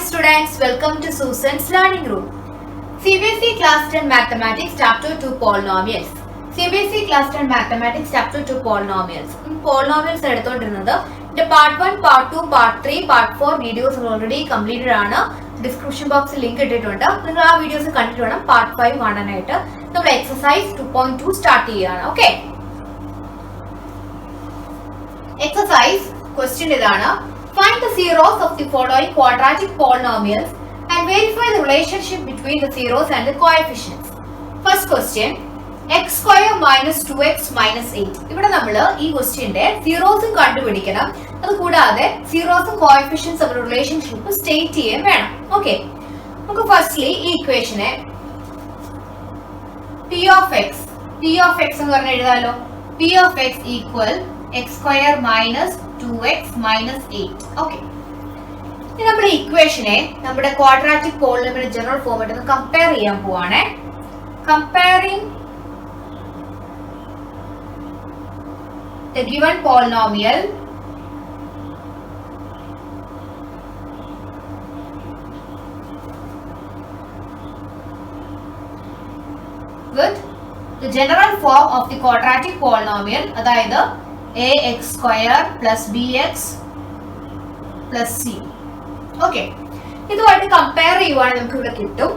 students, welcome to Susan's Learning Room. CBSE Class 10 Mathematics Chapter 2 Polynomials. CBSE Class 10 Mathematics Chapter 2 Polynomials. Polynomials എടുത്തോണ്ടിരുന്നത് ഇതിന്റെ part 1, part 2, part 3, part 4 videos already completed ആണ്. Description ബോക്സിൽ link ഇട്ടിട്ടുണ്ട്. നിങ്ങൾ ആ videos കണ്ടിട്ട് വേണം part 5 കാണാനായിട്ട്. നമ്മൾ എക്സസൈസ് 2.2 സ്റ്റാർട്ട് ചെയ്യുകയാണ്. ഓക്കെ, എക്സസൈസ് ക്വസ്റ്റ്യൻ ഇതാണ്. Find the zeros of the following quadratic polynomials and verify the relationship between the zeros and the coefficients. First question, x square minus 2x minus 8. ഇവിടെ നമ്മൾ ഈ ക്വസ്റ്റ്യന്റെ സീറോസും കണ്ടുപിടിക്കണം. അതുകൂടാതെ സീറോസും coefficients തമ്മിലുള്ള relationship state ചെയ്യാൻ വേണം. Okay, നമുക്ക് ഫസ്റ്റ്ലി ഈ ഇക്വേഷനെ p of x എന്ന് പറഞ്ഞ് എഴുതാലോ. p of x equal x square minus 2x minus 8. Okay, ഇനി നമ്മുടെ ഇക്വേഷനെ നമ്മുടെ ക്വാഡ്രാറ്റിക് പോളിനോമിയൽ ജനറൽ ഫോമായിട്ട് ഒന്ന് കമ്പയർ ചെയ്യാൻ പോവാണ്. Comparing the given polynomial with the general form of the quadratic polynomial, അതായത് ax square plus bx plus c. Okay, ഇതുമായിട്ട് compare ചെയ്യുവാണെങ്കിൽ നമുക്ക് ഇവിടെ കിട്ടും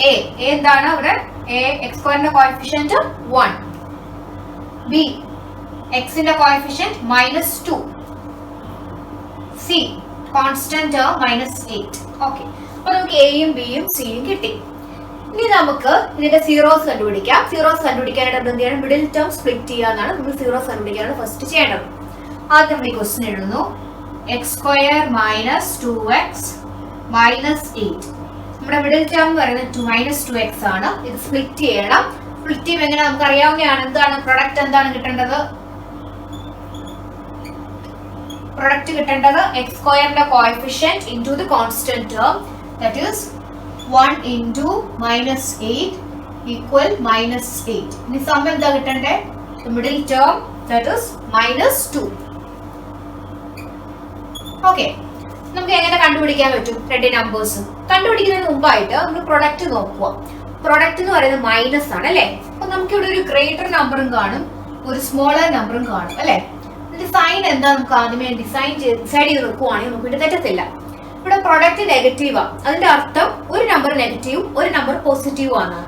a എന്താണ് ഇവിടെ x സ്ക്വയറിന്റെ കോഎഫിഷ്യന്റ് 1, b x ന്റെ coefficient -2, c constant term -8. Okay, അപ്പോൾ നമുക്ക് a യും b യും c യും കിട്ടി. ഇനി നമുക്ക് ഇതിന്റെ സീറോസ് കണ്ടുപിടിക്കാം. സീറോസ് കണ്ടുപിടിക്കാനായിട്ട് നമ്മൾ എന്ത് ചെയ്യണം? മിഡിൽ ടേം സ്പ്ലിറ്റ് ചെയ്യാന്നാണ് നമ്മൾ സീറോസ് കണ്ടുപിടിക്കാനാണ് ഫസ്റ്റ് ചെയ്യേണ്ടത്. ആദ്യം നമ്മൾ ഈ ക്വസ്റ്റ്യൻ എഴുതുന്നു. X square minus 2x minus 8. നമ്മുടെ മിഡിൽ ടേം എന്ന് പറയുന്നത് -2x ആണ്. ഇത് സ്പ്ലിറ്റ് ചെയ്യണം. സ്പ്ലിറ്റ് ചെയ്യുമ്പോൾ എങ്ങനെ നമുക്ക് അറിയാവുന്നതാണ്. എന്താണ് പ്രൊഡക്റ്റ്? എന്താണ് കിട്ടേണ്ടത്? പ്രൊഡക്റ്റ് കിട്ടേണ്ടത് എക്സ് സ്ക്വയറിന്റെ coefficient into the constant term, that is 1 into -8 equal -8. ഇനി സം എന്താ കിട്ടണ്ടേ? Middle term that is -2. Okay, നമുക്ക് എങ്ങനെ കണ്ടുപിടിക്കാൻ പറ്റും രണ്ട് നമ്പേഴ്സ്? കണ്ടുപിടിക്കുന്നതിന് മുമ്പായിട്ട് നമ്മൾ പ്രൊഡക്റ്റ് നോക്കുക. പ്രൊഡക്റ്റ് എന്ന് പറയുന്നത് മൈനസ് ആണ് അല്ലേ? അപ്പൊ നമുക്ക് ഇവിടെ ഒരു ഗ്രേറ്റർ നമ്പറും കാണും, ഒരു സ്മോളർ നമ്പറും കാണും അല്ലേ? ഇതിന്റെ സൈൻ എന്താ നമുക്ക് ആദ്യമേ ഡിസൈഡ് ചെയ്ത് വെക്കുവാണെങ്കിൽ നമുക്ക് ഇവിടെ തെറ്റത്തില്ല. ഇവിടെ പ്രൊഡക്റ്റ് നെഗറ്റീവ് ആണ്. അതിന്റെ അർത്ഥം ഒരു നമ്പർ നെഗറ്റീവും ഒരു നമ്പർ പോസിറ്റീവും ആണ്.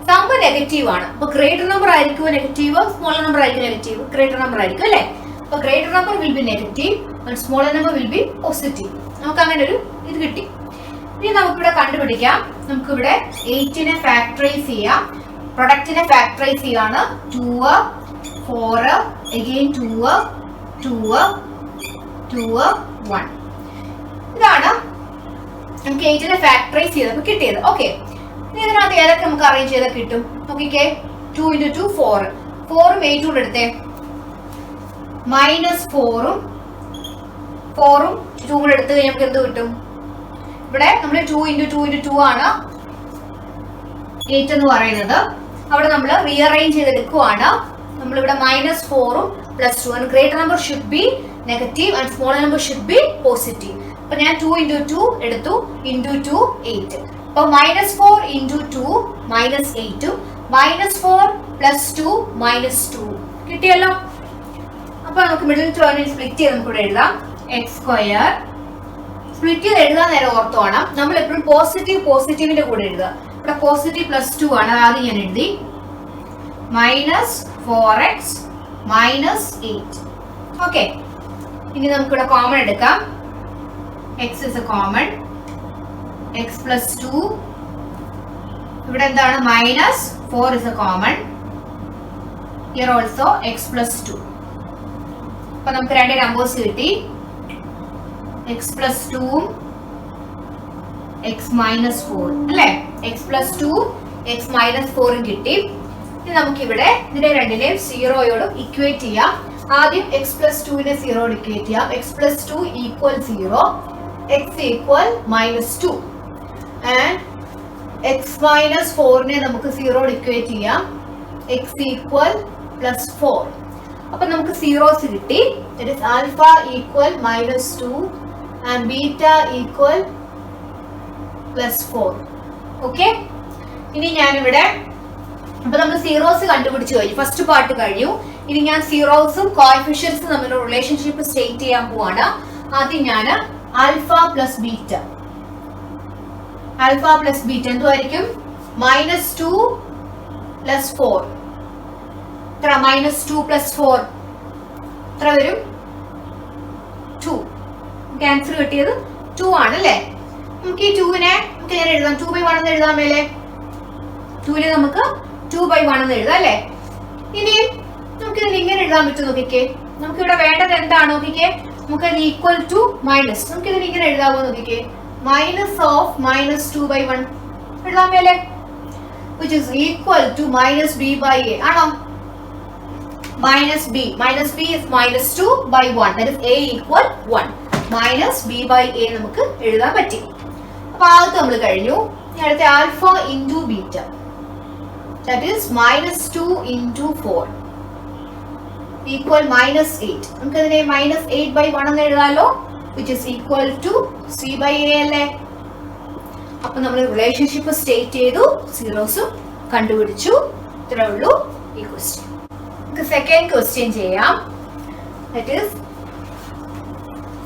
സം നെഗറ്റീവ് ആണ്. അപ്പൊ ഗ്രേറ്റർ നമ്പർ ആയിരിക്കും നെഗറ്റീവ്, സ്മോളർ നമ്പർ ആയിരിക്കും നെഗറ്റീവ്, ഗ്രേറ്റർ നമ്പർ ആയിരിക്കും അല്ലെ? അപ്പൊ greater number will be negative and smaller number will be positive. നമുക്ക് അങ്ങനെ ഒരു ഇത് കിട്ടി. ഇനി നമുക്കിവിടെ കണ്ടുപിടിക്കാം. നമുക്കിവിടെ 8നെ ഫാക്ടറൈസ് ചെയ്യാം. പ്രൊഡക്റ്റിനെ ഫാക്ടറൈസ് ചെയ്യാണ്. 2 4 again 2 1. ഇതാണ് നമുക്ക് 8നെ ഫാക്ടറൈസ് ചെയ്തപ്പോൾ കിട്ടിയത്. ഓക്കെ, ഇനി ഇതിനകത്ത് ഏതൊക്കെ നമുക്ക് അറേഞ്ച് ചെയ്താൽ കിട്ടും? നോക്കിക്കേ, 2 into 2 4. 4ഉം 8ഉം കൂടെ എടുത്തേ. -4ഉം 4ഉം 2 കൂടെ എടുത്തു കഴിഞ്ഞാൽ നമുക്ക് എന്ത് കിട്ടും? ഇവിടെ നമ്മൾ 2 into 2 into 2 ആണ് 8 എന്ന് പറയുന്നത്. അവിടെ നമ്മൾ റീഅറേഞ്ച് ചെയ്തെടുക്കുവാണ്. നമ്മളിവിടെ -4ഉം +2 ആണ്. Greater number should be negative and smaller number should be positive. അപ്പൊ ഞാൻ 2 into 2 എടുത്തു, into 2 8. അപ്പൊ -4 into 2 -8, -4 +2 -2 കിട്ടിയല്ലോ. അപ്പൊ നമുക്ക് മിഡിൽ ടേമിൽ സ്പ്ലിറ്റ് ചെയ്ത് നമുക്ക് ഇവിടെ എഴുതാം. എക്സ് സ്ക്വയർ സ്പ്ലിറ്റ് ചെയ്ത് എഴുതാൻ നേരം ഓർത്തോണം, നമ്മൾ എപ്പോഴും പോസിറ്റീവിന്റെ കൂടെ എഴുതുക. ഇവിടെ പോസിറ്റീവ് +2 ആണ്, ആദ്യം ഞാൻ എഴുതി. -4x -8. ഓക്കെ, ഇനി നമുക്കിവിടെ കോമൺ എടുക്കാം. x is a common, x plus 2. ഇവിടെ എന്താണ്? -4 is a common. Here also x plus 2. അപ്പൊ നമുക്ക് രണ്ട് നമ്പേഴ്സ് കിട്ടി. x plus 2 x minus 4 അല്ലേ? x plus 2 x minus 4 കിട്ടി. ഇനി നമുക്കിവിടെ ഇതിനെ രണ്ടിനെയും 0യോട് ഇക്വേറ്റ് ചെയ്യാം. ആദ്യം x plus 2നെ 0യോട് ഇക്വേറ്റ് ചെയ്യാം. x plus 2 equal 0, x equal -2 and x minus 4നെ നമുക്ക് 0യോട് ഇക്വേറ്റ് ചെയ്യാം. x equal +4. അപ്പൊ നമുക്ക് സീറോസ് കിട്ടി. That is alpha equal -2 and beta equal plus 4. Okay, ഇനി ഞാനിവിടെ അപ്പൊ നമ്മൾ സീറോസ് കണ്ടുപിടിച്ചു കഴിഞ്ഞു, ഫസ്റ്റ് പാർട്ട് കഴിഞ്ഞു. ഇനി ഞാൻ സീറോസും കോഎഫിഷ്യൻസും തമ്മിലുള്ള റിലേഷൻഷിപ്പ് സ്റ്റേറ്റ് ചെയ്യാൻ പോവാണ്. ആദ്യം ഞാൻ alpha plus beta. Alpha plus beta എന്തുമായിരിക്കും? -2 പ്ലസ് 4. എത്ര? -2 പ്ലസ് 4 എത്ര വരും? 2. ആൻസർ കിട്ടിയത് 2 ആണ് അല്ലേ? നമുക്ക് ഈ 2നെ നമുക്ക് ഞാൻ എഴുതാം, 2/1 എന്ന് എഴുതാൻ മേലെ. 2നെ നമുക്ക് 2/1 എന്ന് എഴുതാം അല്ലേ? ഇനിയും നമുക്ക് ഇതിന് ഇങ്ങനെ എഴുതാൻ പറ്റും. നോക്കിക്കേ, നമുക്ക് ഇവിടെ വേണ്ടത് എന്താണ്? നോക്കിക്കേ, നമുക്ക് ഈക്വൽ ടു മൈനസ്. നമുക്ക് ഇതിന് ഇങ്ങനെ എഴുതാമോ? നോക്കിക്കേ, -2/1 എഴുതാൻ മേലെ, which is equal to -b/a. ആണോ? -b is -2/1, that is a equal 1. -b/a നമുക്ക് എഴുതാൻ പറ്റി. അപ്പൊ ആദ്യത്തെ നമ്മൾ കഴിഞ്ഞു. അടുത്ത alpha into beta, that is -2 into 4 equal -8. നമുക്ക് ഇതിനെ -8/1 എന്ന് എഴുതാലോ, which is equal to c/a അല്ലേ? അപ്പൊ നമ്മൾ റിലേഷൻഷിപ്പ് സ്റ്റേറ്റ് ചെയ്തു, സീറോസും കണ്ടുപിടിച്ചു. ഇത്രേ ഉള്ളൂ ഈ ക്വസ്റ്റ്യൻ. നമുക്ക് സെക്കൻഡ് ക്വസ്റ്റ്യൻ ചെയ്യാം. that is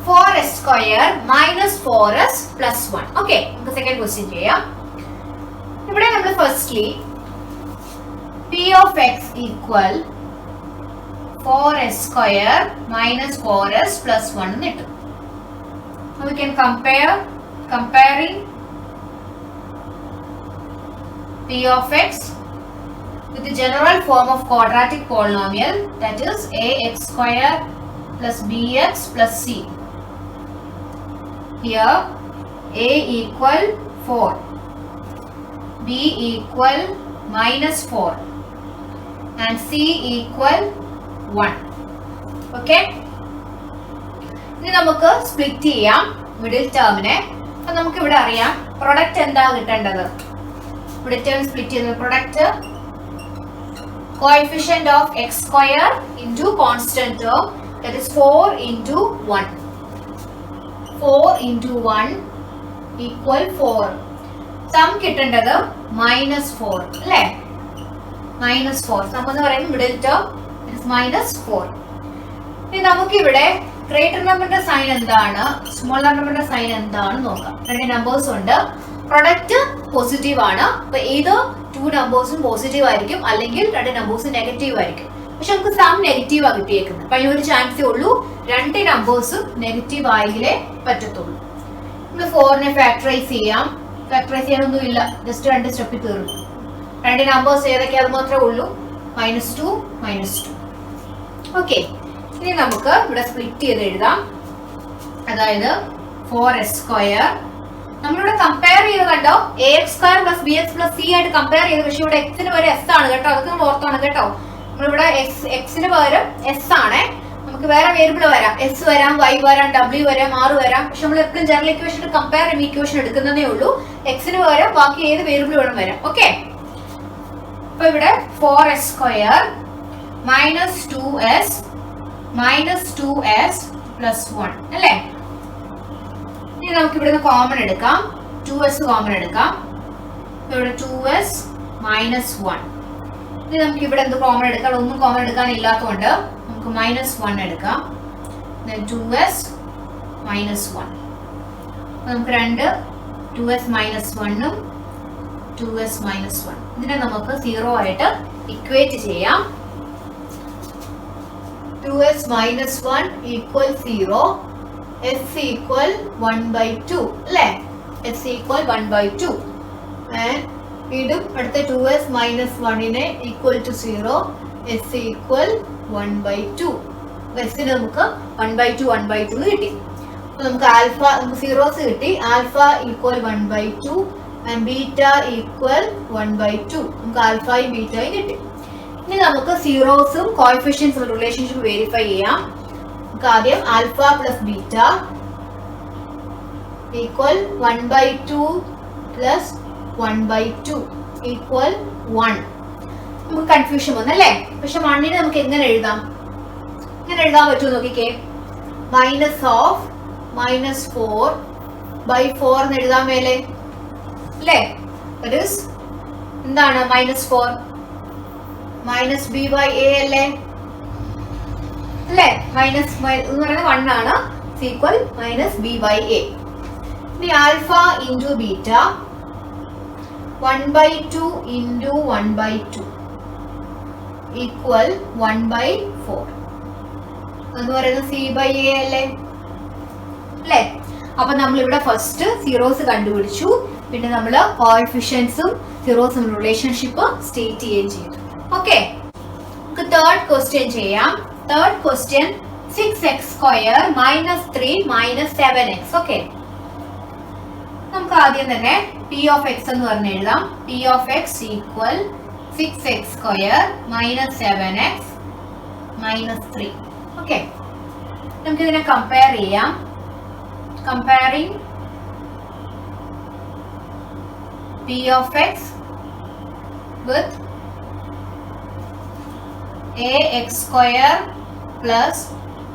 4s square minus 4s plus 1. Okay, നമുക്ക് സെക്കൻഡ് ക്വസ്റ്റ്യൻ ചെയ്യാം. ഇവിടെ നമ്മൾ firstly p of x equal 4s square minus 4s plus 1 എന്ന് കിട്ടും. We can comparing p of x with the general form of quadratic polynomial, that is ax square plus bx plus c. Here a equal 4, b equal -4 and c equal 1. Okay, ഇനി നമുക്ക് split ചെയ്യാം middle ടേമിനെ. അപ്പൊ നമുക്ക് ഇവിടെ അറിയാം product എന്താ കിട്ടേണ്ടത്. Middle term split ചെയ്യുന്നത് product coefficient of x square into constant term, that is 4 into 1. 4 into 1 equal 4. Some കിട്ടേണ്ടത് -4 അല്ലേ? -4 സം എന്ന് പറയുന്നത് മിഡിൽ ടേം -4. ഇനി നമുക്ക് ഇവിടെ ഗ്രേറ്റർ നമ്പറിന്റെ സൈൻ എന്താണ്, സ്മോളർ നമ്പറിന്റെ സൈൻ എന്താണ് നോക്കാം. രണ്ട് നമ്പേഴ്സ് ഉണ്ട്, പ്രൊഡക്റ്റ് പോസിറ്റീവ് ആണ്. അപ്പൊ ഏത് 2 നമ്പേഴ്സും പോസിറ്റീവ് ആയിരിക്കും, അല്ലെങ്കിൽ 2 നമ്പേഴ്സും നെഗറ്റീവ് ആയിരിക്കും. പക്ഷെ നമുക്ക് സം നെഗറ്റീവ് ആ കിട്ടിയേക്കുന്നത്. അപ്പൊ അതിനൊരു ചാൻസേ ഉള്ളൂ, 2 നമ്പേഴ്സും നെഗറ്റീവ് ആയെങ്കിലേ പറ്റത്തുള്ളൂ. നമ്മൾ 4നെ ഫാക്ടറൈസ് ചെയ്യാം. ഫാക്ടറൈസ് ചെയ്യാനൊന്നുമില്ല, ജസ്റ്റ് 2 സ്റ്റെപ്പിൽ തീർന്നു. 2 നമ്പേഴ്സ് ഏതൊക്കെ അത് മാത്രമേ ഉള്ളൂ, -2 -2. ഓക്കെ, ഇനി നമുക്ക് ഇവിടെ സ്പ്ലിറ്റ് ചെയ്ത് എഴുതാം. അതായത് 4s സ്ക്വയർ നമ്മളിവിടെ കമ്പയർ ചെയ്ത് കണ്ടോ, ax square plus bx plus c ആയിട്ട് കമ്പയർ ചെയ്ത്. പക്ഷെ ഇവിടെ എക്സിന് പകരം s ആണ് കേട്ടോ, അതൊക്കെ നമ്മൾ ഓർത്താണ് കേട്ടോ. നമ്മളിവിടെ എക്സിന് പകരം s ആണ്. നമുക്ക് വേറെ വേരിയബിൾ വരാം, s വരാം, y വരാം, w വരാം, r വരാം. പക്ഷെ നമ്മൾ എപ്പോഴും ജനറൽ ഇക്വേഷൻ കമ്പയർ ചെയ്യുന്ന ഇക്വേഷൻ എടുക്കുന്നതേ ഉള്ളൂ. എക്സിന് പകരം ബാക്കി ഏത് വേരിയബിൾ വേണം വരാം. ഓക്കെ, അപ്പൊ ഇവിടെ 4s സ്ക്വയർ -2s പ്ലസ് 1 അല്ലേ? ഇനി നമുക്ക് ഇവിടുന്ന് കോമൺ എടുക്കാം, 2s കോമൺ എടുക്കാം. ഇവിടെ 2s -1. ഇനി നമുക്ക് ഇവിടെ എന്ത് കോമൺ എടുക്കാം? ഒന്നും കോമൺ എടുക്കാൻ ഇല്ലാത്തതുകൊണ്ട് നമുക്ക് -1 എടുക്കാം. 2s -1. നമുക്ക് 2s -1ഉം 2s -1 ഇതിനെ നമുക്ക് 0 ആയിട്ട് ഇക്വേറ്റ് ചെയ്യാം. 2s -1 equal 0, s equal 1/2 അല്ലേ? s equal 1/2. വീണ്ടും അടുത്ത 2s -1നെ equal to 0, s equal 1/2. s ന് നമുക്ക് 1/2 കിട്ടി. അപ്പൊ നമുക്ക് ആൽഫ, നമുക്ക് സീറോസ് കിട്ടി. Alpha equal 1/2 and beta equal 1/2. നമുക്ക് ആൽഫയും ബീറ്റയും കിട്ടി. ഇനി നമുക്ക് സീറോസും കോഎഫിഷ്യൻസും റിലേഷൻഷിപ്പ് വെരിഫൈ ചെയ്യാം. നമുക്ക് ആദ്യം alpha plus beta equal 1/2 plus 1/2 equal 1. നമുക്ക് കൺഫ്യൂഷൻ വന്നല്ലേ? പക്ഷെ 1നെ നമുക്ക് എങ്ങനെ എഴുതാം? ഇങ്ങനെ എഴുതാൻ പറ്റുമോ നോക്കിക്കേ. -4/4 എന്ന് എഴുതാൻ മേലെ. അല്ലേ? ദാറ്റ് ഈസ് എന്താണ് -4 മൈനസ് ബി ബൈ എ അല്ലേ? അല്ലേ? മൈനസ് എന്ന് പറയുന്നത് 1 ആണ്. Equal minus B by A. ഇനി alpha into beta 1/2 into 1/2 equal 1/4 എന്ന് പറയുന്നത് സി ബൈ എ അല്ലേ? അല്ലേ? അപ്പൊ നമ്മൾ ഇവിടെ ഫസ്റ്റ് സീറോസ് കണ്ടുപിടിച്ചു, പിന്നെ നമ്മൾ കോഎഫിഷ്യൻസും സീറോസും റിലേഷൻഷിപ്പ് സ്റ്റേറ്റ് ചെയ്യുകയും ചെയ്തു. ഓക്കെ, നമുക്ക് തേർഡ് ക്വസ്റ്റ്യൻ ചെയ്യാം. Third question 6x² - 3 - 7x. Okay, നമുക്ക് ആദ്യം തന്നെ p of x എന്ന് പറഞ്ഞ് എഴുതാം. p of x equal 6x² - 7x - 3. Okay, നമുക്ക് ഇതിനെ കമ്പയർ ചെയ്യാം. Comparing p of x with ax² plus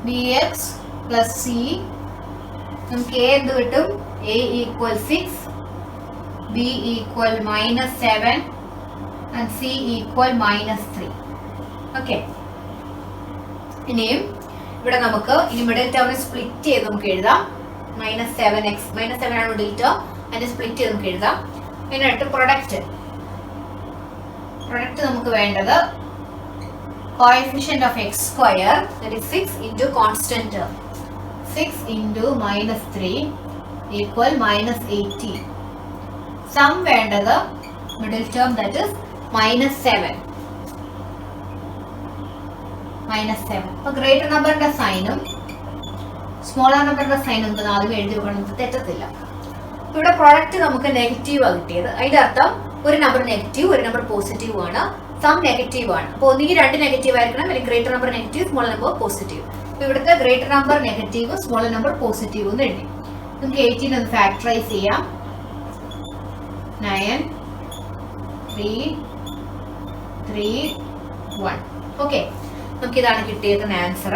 bx plus c. നമുക്ക് a എന്ത് കിട്ടും? a equal 6, b equal -7 and c equal -3. Okay, ഇനിയും ഇവിടെ നമുക്ക് ഇനി മിഡിൽ ടേമിനെ സ്പ്ലിറ്റ് ചെയ്ത് നമുക്ക് എഴുതാം. -7x -7 ആണ് മിഡിൽ ടേം, അതിനെ സ്പ്ലിറ്റ് ചെയ്ത് നമുക്ക് എഴുതാം. പിന്നെ പ്രൊഡക്റ്റ് നമുക്ക് വേണ്ടത് coefficient of x² that is 6 into constant term. 6 into -3 equal -18. Sum വേണ്ടത് middle term that is -7. അപ്പൊ ഗ്രേറ്റർ നമ്പറിന്റെ സൈനും സ്മോളർ നമ്പറിന്റെ സൈനും എന്താണ് ആദ്യം എഴുതി വെക്കണം, തെറ്റത്തില്ല. ഇവിടെ പ്രോഡക്റ്റ് നമുക്ക് നെഗറ്റീവ് ആണ് കിട്ടിയത്. അതിന്റെ അർത്ഥം ഒരു നമ്പർ നെഗറ്റീവ് ഒരു നമ്പർ പോസിറ്റീവ് ആണ്, സം നെഗറ്റീവ് ആണ്. അപ്പോൾ ഒന്നുകിൽ 2 നെഗറ്റീവ് ആയിരിക്കണം, അല്ലെങ്കിൽ greater number negative smaller number positive. അപ്പോൾ ഇവിടുത്തെ greater number negative smaller number positive എന്ന് എഴുതി. നമുക്ക് 18 ഒന്ന് ഫാക്ടറൈസ് ചെയ്യാം. 9 3 3 1. ഓക്കെ, നമുക്കിതാണ് കിട്ടിയേക്കുന്ന ആൻസർ.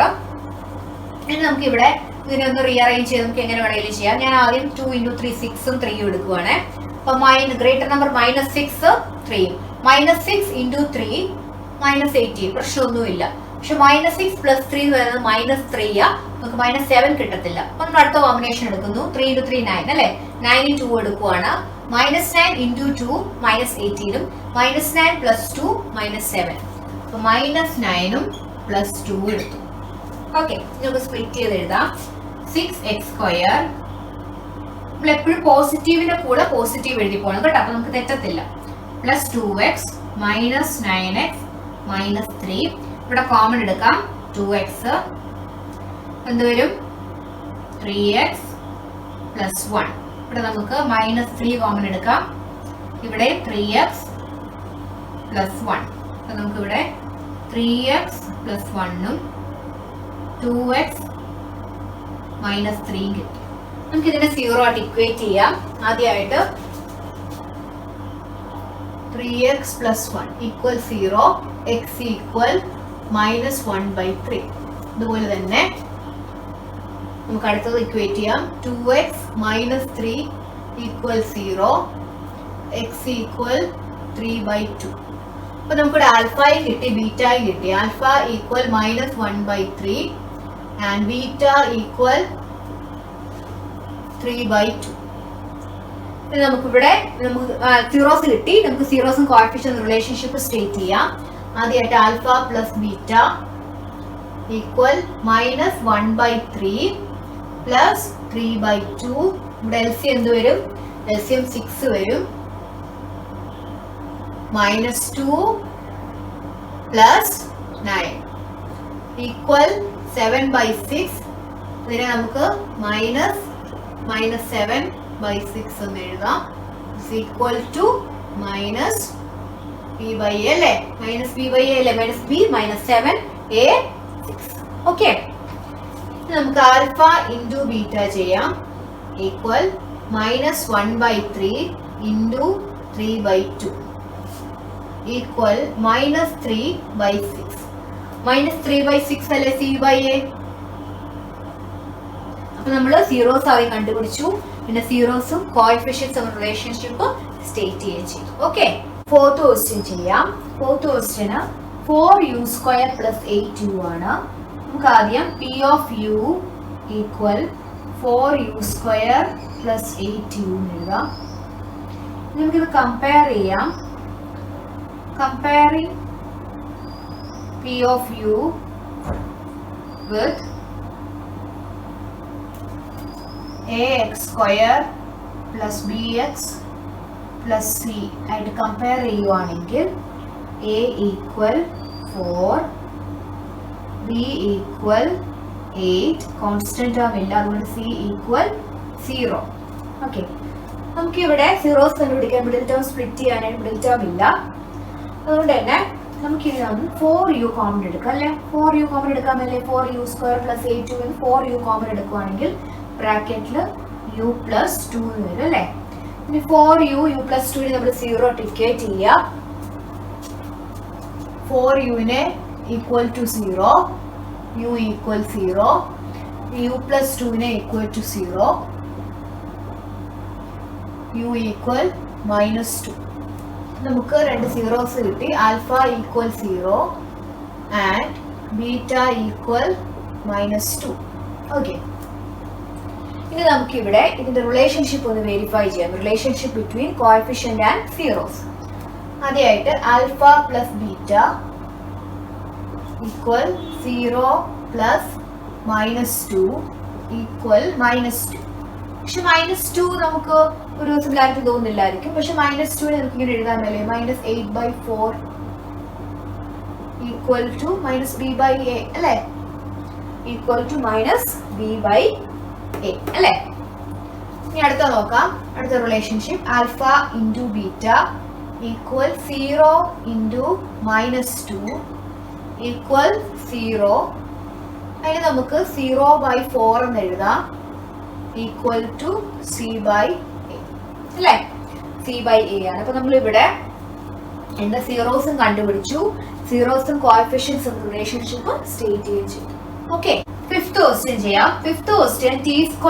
ഇനി നമുക്കിവിടെ ഇതിനെ ഒന്ന് റീഅറേഞ്ച് ചെയ്ത് നമുക്ക് എങ്ങനെ വേണമെങ്കിലും ചെയ്യാം. ഞാൻ ആദ്യം 2 × 3 6 ഉം 3 ഉം എടുക്കുവാണ്. അപ്പൊ ഗ്രേറ്റർ നമ്പർ -6 3 -6 × 3 -18 പ്രശ്നമൊന്നുമില്ല. പക്ഷെ -6 + 3 എന്ന് പറയുന്നത് -3 നമുക്ക് -7 കിട്ടത്തില്ല. അപ്പൊ നമ്മൾ അടുത്ത കോമ്പിനേഷൻ എടുക്കുന്നു. 3 × 3 9 അല്ലെ? 9 × 2 എടുക്കുവാണ്. -9 × 2 -18 ഉം -9 + 2 -7. അപ്പൊ -9 ഉം +2 എടുത്തു. ഓക്കെ, നമുക്ക് സ്പ്ലിറ്റ് ചെയ്ത് എഴുതാം. 6x² നമ്മൾ എപ്പോഴും പോസിറ്റീവിന്റെ കൂടെ പോസിറ്റീവ് എഴുതി പോകണം കേട്ടോ, അപ്പൊ നമുക്ക് തെറ്റത്തില്ല. +2x -9x -3. ഇവിടെ കോമൺ എടുക്കാം. 2x എന്തുവരും 3x + 1. ഇവിടെ നമുക്ക് -3 കോമൺ എടുക്കാം. ഇവിടെ 3x + 1. അപ്പൊ നമുക്ക് ഇവിടെ 3x + 1 ഉം 2x -3 കിട്ടി. നമുക്ക് ഇതിനെ 0 ആയിട്ട് ഇക്വേറ്റ് ചെയ്യാം. ആദ്യമായിട്ട് 3x + 1 = 0, x = -1/3. ഇതുപോലെ തന്നെ നമുക്ക് അടുത്തത് ഇക്വേറ്റ് ചെയ്യാം. 2x - 3 = 0, x = 3/2. അപ്പൊ നമുക്കിവിടെ ആൽഫയും കിട്ടി ബീറ്റയും കിട്ടി. Alpha = -1/3 and beta = 3/2. നമുക്കിവിടെ സീറോസ് കിട്ടി. നമുക്ക് സീറോസും കോഎഫിഷ്യന്റ് റിലേഷൻഷിപ്പ് സ്റ്റേറ്റ് ചെയ്യാം. ആദ്യമായിട്ട് ആൽഫ + ബീറ്റ = -1/3 + 3/2. ഇവിടെ എൽസിയം എന്ത് വരും? എൽസിയം 6 വരും. -2 + 9 = 7/6. ഇതിനെ നമുക്ക് -7/6 എന്ന് എഴുതാം. = -b/a അല്ലേ? -b/a അല്ലേ? -b -7a 6. ഓക്കെ, നമുക്ക് ആൽഫ × ബീറ്റ ചെയ്യാം. = -1/3 × 3/2 = -3/6. -3/6 അല്ലെ c/a? അപ്പൊ നമ്മൾ സീറോസ് ആദ്യം കണ്ടുപിടിച്ചു, പിന്നെ സീറോസും കോഎഫിഷ്യന്റ്സും റിലേഷൻഷിപ്പ് സ്റ്റേറ്റ് ചെയ്യുകയും ചെയ്തു. ഓക്കെ, ഫോർത്ത് ക്വസ്റ്റ്യൻ ചെയ്യാം. ഫോർത്ത് ക്വസ്റ്റ്യന് 4u² + 8u ആണ്. നമുക്ക് ആദ്യം P of U equal 4u² + 8u എഴുതാം. നമുക്കിത് കമ്പയർ ചെയ്യാം. Comparing P of you with ax² + bx + c ആയിട്ട് കമ്പയർ ചെയ്യുവാണെങ്കിൽ a equal 4, b equal 8, constant term ഇല്ല, അതുകൊണ്ട് c ഈക്വൽ 0. ഓക്കെ, നമുക്കിവിടെ സീറോസ് കണ്ടുപിടിക്കാൻ, മിഡിൽ ടേം സ്പ്ലിറ്റ് ചെയ്യാനായിട്ട് മിഡിൽ ടേം ഇല്ല. അതുകൊണ്ട് തന്നെ നമുക്കിത് 4u കോമൺ എടുക്കാം അല്ലേ. 4u common എടുക്കാമല്ലേ. 4u² + 8u 4u common എടുക്കുവാണെങ്കിൽ ബ്രാക്കറ്റിൽ u + 2 വരും അല്ലേ. ഇനി 4u u + 2 നമ്മൾ 0 ടിക്കറ്റ് ചെയ്യുക. 4uനെ equal to 0, u equal 0, u + 2നെ ഈക്വൽ ടു 0, u ഈക്വൽ -2. നമുക്ക് രണ്ട് സീറോസ് കിട്ടി. Alpha equal 0 and beta equal -2. Okay, ഇനി നമുക്കിവിടെ ഇതിന്റെ റിലേഷൻഷിപ്പ് ഒന്ന് വെരിഫൈ ചെയ്യാം. Relationship between coefficient and zeros. ആദ്യമായിട്ട് ആൽഫ + ബീറ്റ ഈക്വൽ 0 + -2 ഈക്വൽ -2. പക്ഷെ -2 നമുക്ക് ഒരു സിമിലാരിറ്റി തോന്നുന്നില്ലായിരിക്കും. പക്ഷെ -2 നമുക്ക് ഇങ്ങനെ എഴുതാമല്ലേ. -8/4 ഈക്വൽ ടു -b/a അല്ലേ. ഈക്വൽ ടു -b/a അല്ലേ. ഇനി അടുത്ത നോക്കാം. അടുത്ത relationship alpha into beta equal 0 × -2 equal 0. അതിന് നമുക്ക് 0/4 എന്ന് എഴുതാം. ഈക്വൽ ടു c/a അല്ലേ. c/a ആണ്. അപ്പൊ നമ്മൾ ഇവിടെ എന്താ സീറോസും കണ്ടുപിടിച്ചു, സീറോസും കോഎഫിഷ്യൻസും റിലേഷൻഷിപ്പ് സ്റ്റേറ്റ് ചെയ്യുകയും ചെയ്തു. ഓക്കെ, ഫിഫ്ത്ത് ക്വസ്റ്റ്യൻ ചെയ്യാം. ഫിഫ്ത്ത് ക്വസ്റ്റ്യൻ t² -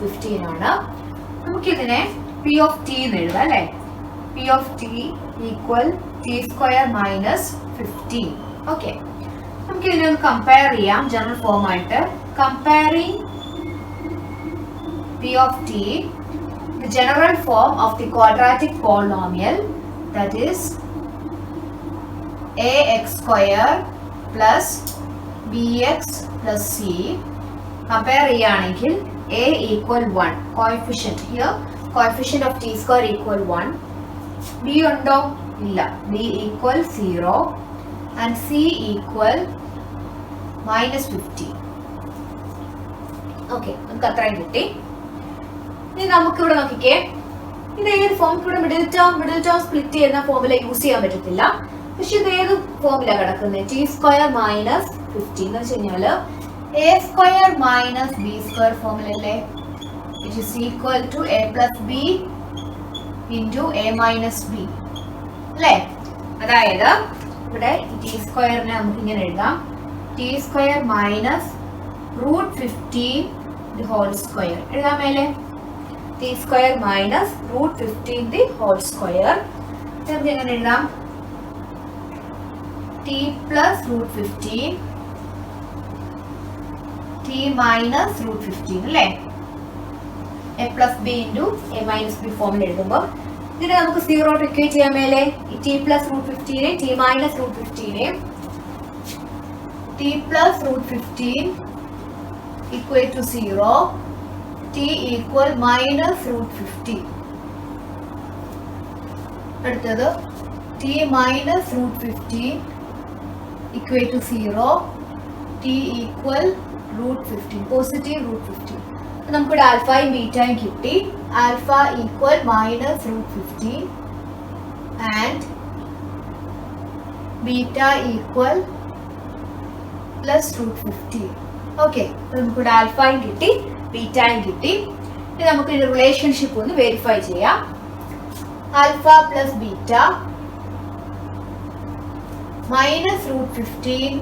15 ആണ്. നമുക്കിതിനെ p of t എന്ന് എഴുതാം അല്ലേ. p of t equal t² - 15. Okay, നമുക്കിതിനെ ഒന്ന് കമ്പയർ ചെയ്യാം ജനറൽ ഫോം ആയിട്ട്. Comparing p of t, the general form of the quadratic polynomial, that is ax² + bx + c. Compare ചെയ്യുകയാണെങ്കിൽ a equal 1, coefficient here coefficient of t² equal 1. b ഉണ്ടോ? ഇല്ല. b equal 0 and c equal -15. Okay, നമുക്ക് അത്രയും കിട്ടി. ഇനി നമുക്ക് ഇവിടെ നോക്കിക്കേ, ഇത് ഏത് ഫോം? ഇവിടെ മിഡിൽ ടേം സ്പ്ലിറ്റ് ചെയ്യുന്ന ഫോമില യൂസ് ചെയ്യാൻ പറ്റത്തില്ല. പക്ഷെ ഇത് ഏത് ഫോമില കിടക്കുന്നത്? t² - 15 എന്ന് വെച്ച് കഴിഞ്ഞാല് a² - b² ഫോമിലല്ലേ. It is equal to a + b × a - b അല്ലേ. അതായത് ഇവിടെ t² നമുക്ക് ഇങ്ങനെ എഴുതാം. t² - √15 the whole square എഴുതാൻ മേലെ. t² - √15 the whole square. നമുക്ക് എങ്ങനെ എഴുതാം? t + √15 t - √15 അല്ലേ. a + b × a - b ഫോമിൽ എഴുതുമ്പോൾ ഇതിനെ നമുക്ക് 0 ഇക്വേറ്റ് ചെയ്യാൻ മേലെ. t + √15 t - √15 t + √15 equate to 0, t equal -√15. അടുത്തത് t - √15 equate to 0, t equal √15, positive √15. നമുക്കിവിടെ ആൽഫയും ബീറ്റയും കിട്ടി. Alpha equal -√15 and beta equal +√15. Okay, നമുക്കിവിടെ ആൽഫയും കിട്ടി, ബീറ്റയും കിട്ടി. ഇനി നമുക്ക് ഇതിന്റെ റിലേഷൻഷിപ്പ് ഒന്ന് വെരിഫൈ ചെയ്യാം. Alpha + beta -√15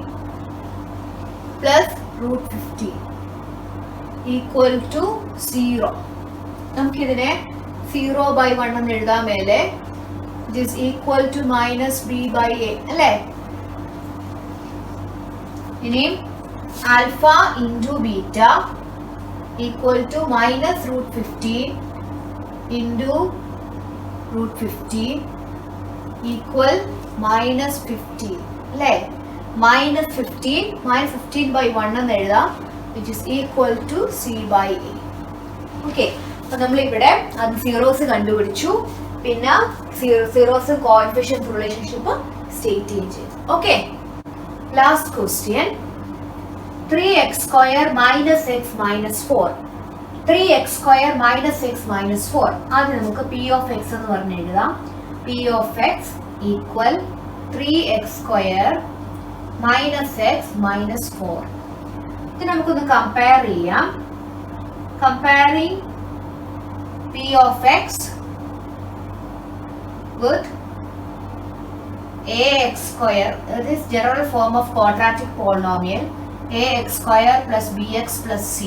+√15 equal to 0. നമുക്കിതിനെ 0/1 എന്ന് എഴുതാൻ മേലെ it is equal to minus b/a അല്ലേ? ഇനി alpha into beta equal to minus root 15 into root 15 equal minus 15 അല്ലേ? minus 15/1 എന്ന് എഴുതാം, which is equal to c/a. Okay, അപ്പൊ നമ്മളിവിടെ അത് സീറോസ് കണ്ടുപിടിച്ചു, പിന്നെ സീറോസ് കോഎഫിഷ്യന്റ് റിലേഷൻഷിപ്പ് സ്റ്റേറ്റ് ചെയ്യുകയും ചെയ്തു. Okay, last question 3x square minus x minus 4. 3x square minus x minus 4. ആദ്യം നമുക്ക് p of x എന്ന് പറഞ്ഞ് എഴുതാം. p of x equal 3x square minus x minus 4. ഇത് നമുക്കൊന്ന് കമ്പയർ ചെയ്യാം. Comparing p of x with ax square, this is general form of quadratic polynomial, ax square plus bx plus c.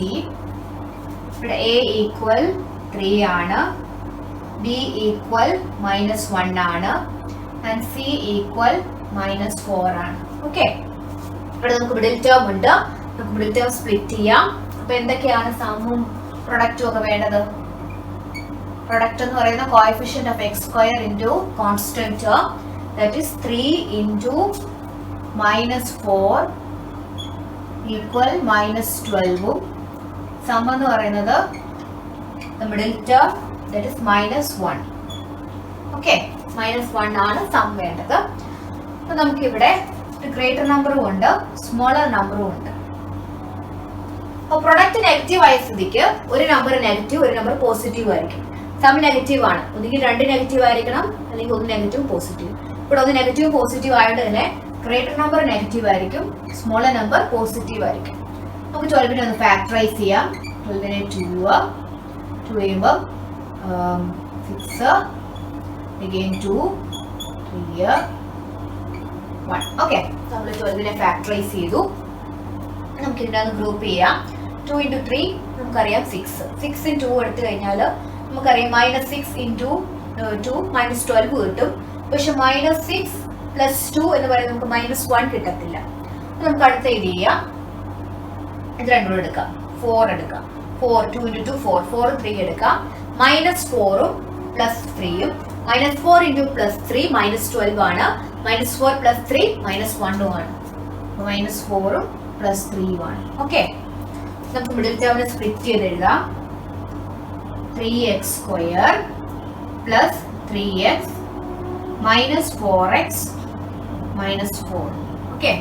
ഇവിടെ a equal 3 ആണ്, b equal minus 1 ആണ്, and c equal minus 4 ആണ്. Okay, ഇവിടെ നമുക്ക് middle term ഉണ്ട്, നമുക്ക് middle term split ചെയ്യാം. അപ്പൊ എന്തൊക്കെയാണ് സമ്മും പ്രൊഡക്റ്റും ഒക്കെ വേണ്ടത്? പ്രൊഡക്റ്റ് എന്ന് പറയുന്ന coefficient of X square into constant term, that is 3 into minus 4 equal minus 12. Sum എന്ന് പറയുന്നത് middle term, that is minus 1. Okay, minus 1 ആണ് സം വേണ്ടത്. അപ്പൊ നമുക്കിവിടെ ഗ്രേറ്റർ നമ്പറും ഉണ്ട്, സ്മോളർ നമ്പറും ഉണ്ട്. അപ്പൊ പ്രൊഡക്റ്റ് നെഗറ്റീവ് ആയ സ്ഥിതിക്ക് ഒരു നമ്പർ നെഗറ്റീവ്, ഒരു നമ്പർ പോസിറ്റീവ് ആയിരിക്കും. സം നെഗറ്റീവ് ആണ്, ഒന്നുകിൽ 2 നെഗറ്റീവ് ആയിരിക്കണം, അല്ലെങ്കിൽ 1 നെഗറ്റീവ് പോസിറ്റീവ്. ഇവിടെ 1 നെഗറ്റീവ് പോസിറ്റീവ് ആയതുകൊണ്ട് തന്നെ ഗ്രേറ്റർ നമ്പർ നെഗറ്റീവ് ആയിരിക്കും, സ്മോളർ നമ്പർ പോസിറ്റീവ് ആയിരിക്കും. നമുക്ക് 12നെ ഒന്ന് ഫാക്ടറൈസ് ചെയ്യാം. 12നെ 2 ചെയ്യുമ്പോൾ 6, again 2, 3, 1. ഓക്കെ, നമ്മൾ 12നെ ഫാക്ടറൈസ് ചെയ്തു. നമുക്ക് ഇതിനെ ഒന്ന് ഗ്രൂപ്പ് ചെയ്യാം. 2 into 3 നമുക്കറിയാം 6. 6 in 2 എടുത്തു കഴിഞ്ഞാൽ നമുക്കറിയാം minus 6 into 2 minus 12 കിട്ടും. പക്ഷെ minus 6 plus 2 എന്ന് പറയുന്നത് നമുക്ക് minus 1 കിട്ടത്തില്ല. നമുക്ക് അടുത്ത ഇത് ചെയ്യാം. ഇത് രണ്ടും എടുക്കാം, 4 എടുക്കാം. 4 2 into 2 4, 4 3 എടുക്കാം. minus 4ഉം plus 3ഉം, minus 4 into plus 3 minus 12 ആണ്. minus 4 plus 3 minus 1 ആണ്. minus 4ഉം plus 3 ആണ്. ഓക്കെ, നമുക്ക് മിഡിൽ ടേമിനെ സ്പ്ലിറ്റ് ചെയ്ത് എഴുതാം. 3x square plus 3x minus 4x minus 4. Okay,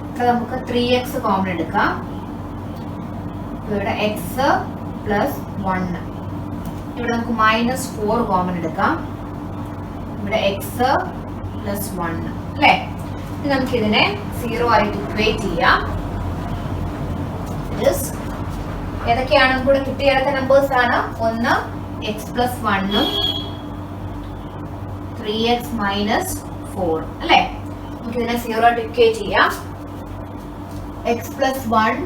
അപ്പോൾ നമുക്ക് 3x കോമൺ എടുക്കാം. ഇവിടെ x പ്ലസ് 1. ഇവിടെ നമുക്ക് മൈനസ് 4 കോമൺ എടുക്കാം. ഇവിടെ x പ്ലസ് 1 അല്ലേ? ഇനി നമുക്കിതിനെ 0 ആയിട്ട് ഇക്വേറ്റ് ചെയ്യാം. ഏതൊക്കെയാണ് കൂടെ കിട്ടിയെടുത്ത നമ്പേഴ്സ് ആണ്? ഒന്ന് x പ്ലസ് 1ഉം 3x മൈനസ് 4 അല്ലേ? നമുക്ക് ഇതിനെ 0 ആയിട്ട് ഇക്വേറ്റ് ചെയ്യാം. x plus 1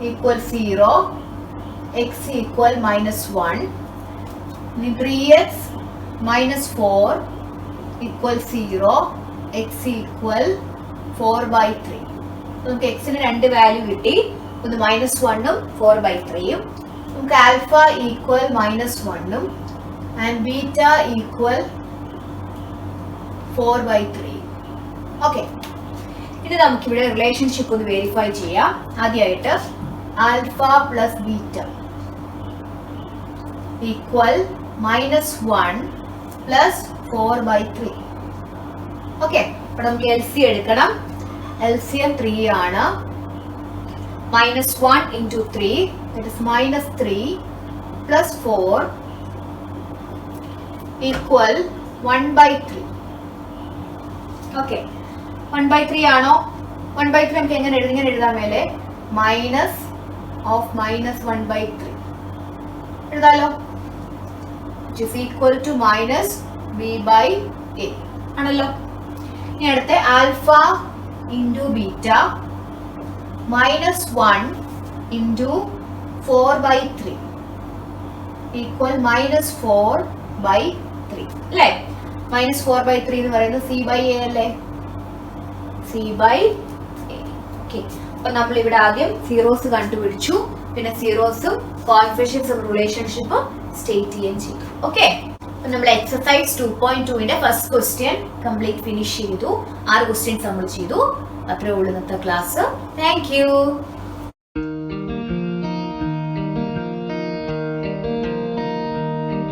equal 0, x equal minus 1. ഇനി 3x minus 4 equal 0, x equal 4/3. നമുക്ക് എക്സിന് 2 വാല്യൂ കിട്ടി, ഒന്ന് മൈനസ് 1ഉം 4/3ഉം. നമുക്ക് ആൽഫ ഈക്വൽ മൈനസ് 1ഉം ആൻഡ് ബീറ്റ ഈക്വൽ 4/3. ഓക്കെ, ഇത് നമുക്കിവിടെ റിലേഷൻഷിപ്പ് ഒന്ന് വെരിഫൈ ചെയ്യാം. ആദ്യമായിട്ട് alpha plus beta equal minus 1 plus 4/3. Okay, അപ്പോൾ നമുക്ക് LCM എടുക്കണം. LCM 3 ആണ്. minus 1 into 3, that is minus 3 plus 4 equal 1/3. Okay, 1/3 ആണോ? 1/3 നമുക്ക് എങ്ങനെ എഴുതാൻ മേലെ minus of minus 1/3 എഴുതാലോ, which is equal to minus b/a ആണല്ലോ. ഇനി അടുത്ത alpha into beta minus 1 into 4/3 equal -4/3 അല്ലേ? -4/3 എന്ന് പറയുന്നത് C/A അല്ലേ? C/A. ഓക്കെ, അപ്പൊ നമ്മൾ ഇവിടെ ആദ്യം സീറോസ് കണ്ടുപിടിച്ചു, പിന്നെ സീറോസും കോഎഫിഷ്യൻസും റിലേഷൻഷിപ്പും സ്റ്റേറ്റ് ചെയ്യുകയും ചെയ്തു. ഓക്കെ, അപ്പൊ നമ്മൾ എക്സസൈസ് 2.2ന്റെ ഫസ്റ്റ് ക്വസ്റ്റ്യൻ കംപ്ലീറ്റ് ഫിനിഷ് ചെയ്തു. 6 ക്വസ്റ്റ്യൻസ് നമ്മൾ ചെയ്തു. അത്രേ ഉള്ളൂ ഇന്നത്തെ ക്ലാസ്. Thank you.